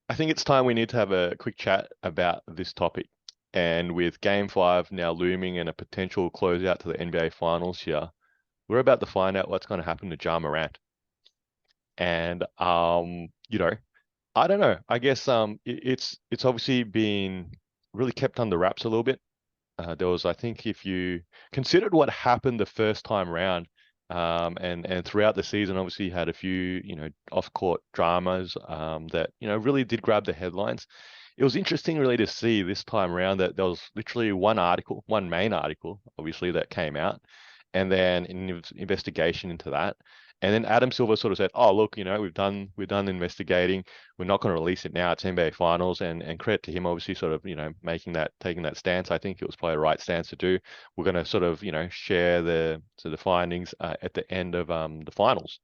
I think it's time we need to have a quick chat about this topic. And with Game 5 now looming and a potential closeout to the NBA Finals here, we're about to find out what's going to happen to Ja Morant. And I don't know. I guess it's obviously been really kept under wraps a little bit. There was, I think, if you considered what happened the first time round, and throughout the season, obviously had a few, off-court dramas, that, really did grab the headlines. It was interesting, really, to see this time around that there was literally one article, one main article, obviously, that came out, and then an investigation into that. And then Adam Silver sort of said, "Oh, look, we've done investigating. We're not going to release it now. It's NBA Finals." And credit to him, obviously, sort of, taking that stance. I think it was probably the right stance to do. We're going to sort of, share the findings at the end of the finals.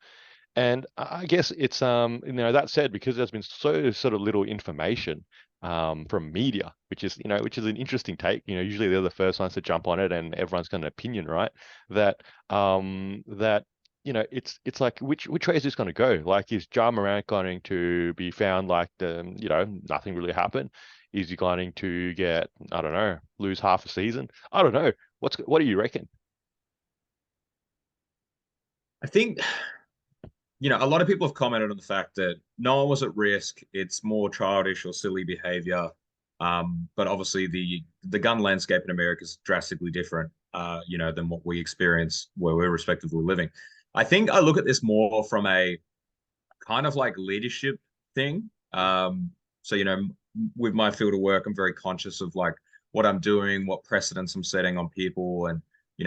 And I guess it's that said, because there's been so sort of little information from media, which is an interesting take. Usually they're the first ones to jump on it, and everyone's got an opinion, right? That it's like which way is this going to go? Like, is Ja Morant going to be found like nothing really happened? Is he going to get, I don't know, lose half a season? I don't know. What do you reckon? I think, a lot of people have commented on the fact that no one was at risk. It's more childish or silly behavior. But obviously the gun landscape in America is drastically different, than what we experience where we're respectively living. I think I look at this more from a kind of like leadership thing. So, with my field of work, I'm very conscious of like what I'm doing, what precedents I'm setting on people, and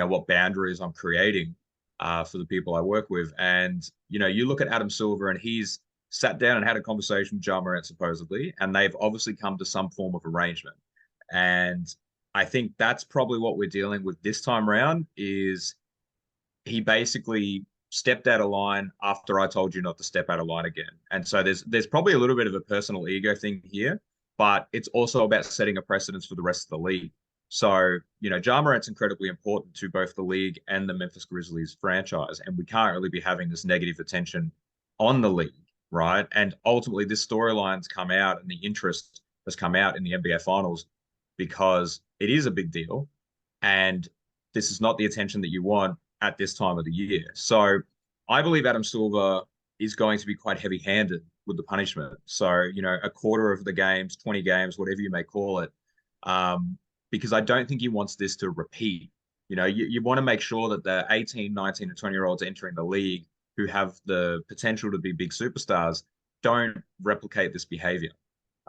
what boundaries I'm creating for the people I work with. And you look at Adam Silver, and he's sat down and had a conversation with John Morant supposedly, and they've obviously come to some form of arrangement. And I think that's probably what we're dealing with this time round is he basically stepped out of line after I told you not to step out of line again. And so there's probably a little bit of a personal ego thing here, but it's also about setting a precedence for the rest of the league. So, Ja Morant's incredibly important to both the league and the Memphis Grizzlies franchise. And we can't really be having this negative attention on the league, right? And ultimately, this storyline's come out and the interest has come out in the NBA Finals because it is a big deal. And this is not the attention that you want at this time of the year. So I believe Adam Silver is going to be quite heavy handed with the punishment. So, a quarter of the games, 20 games, whatever you may call it, because I don't think he wants this to repeat. You want to make sure that the 18, 19, and 20 year olds entering the league who have the potential to be big superstars don't replicate this behavior.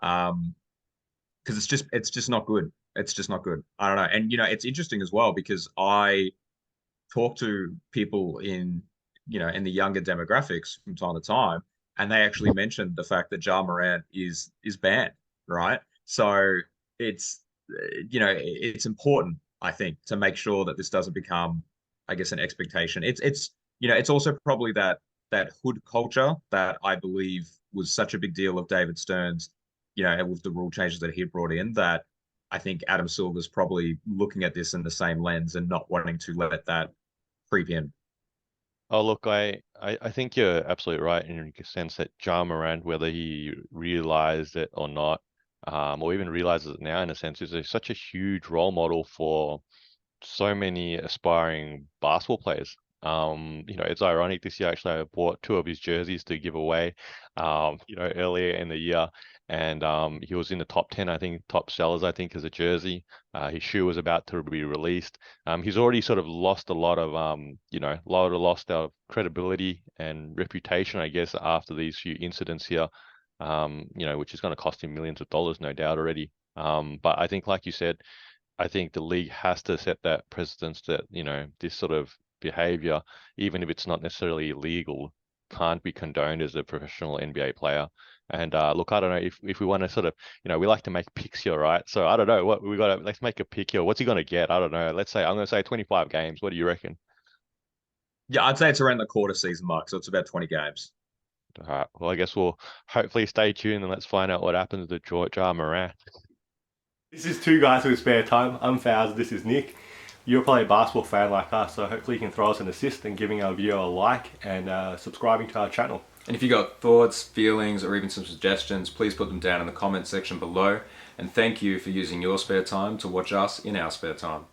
Because it's just not good. It's just not good. I don't know. And it's interesting as well because I talk to people in the younger demographics from time to time, and they actually mentioned the fact that Ja Morant is banned, right? So it's it's important, I think, to make sure that this doesn't become, I guess, an expectation. It's also probably that hood culture that I believe was such a big deal of David Stern's, and with the rule changes that he brought in, that I think Adam Silver's probably looking at this in the same lens and not wanting to let that creep in. Oh, look, I think you're absolutely right in the sense that Ja Morant, whether he realized it or not, or even realizes it now, in a sense, such a huge role model for so many aspiring basketball players. It's ironic this year actually I bought two of his jerseys to give away, earlier in the year. And he was in the top 10, I think, top sellers, I think, as a jersey. His shoe was about to be released. He's already sort of lost a lot of, lost our credibility and reputation, I guess, after these few incidents here, which is going to cost him millions of dollars, no doubt already. But I think, like you said, I think the league has to set that precedence that, this sort of behavior, even if it's not necessarily illegal, can't be condoned as a professional NBA player. And look, I don't know if we want to sort of, we like to make picks here, right? So I don't know what we got to, let's make a pick here. What's he going to get? I don't know. I'm going to say 25 games. What do you reckon? Yeah, I'd say it's around the quarter season mark, so it's about 20 games. All right. Well, I guess we'll hopefully stay tuned and let's find out what happens to George R. Morant. This is two guys with spare time. I'm Faz. This is Nick. You're probably a basketball fan like us, so hopefully you can throw us an assist and giving our video a like and subscribing to our channel. And if you got thoughts, feelings, or even some suggestions, please put them down in the comment section below. And thank you for using your spare time to watch us in our spare time.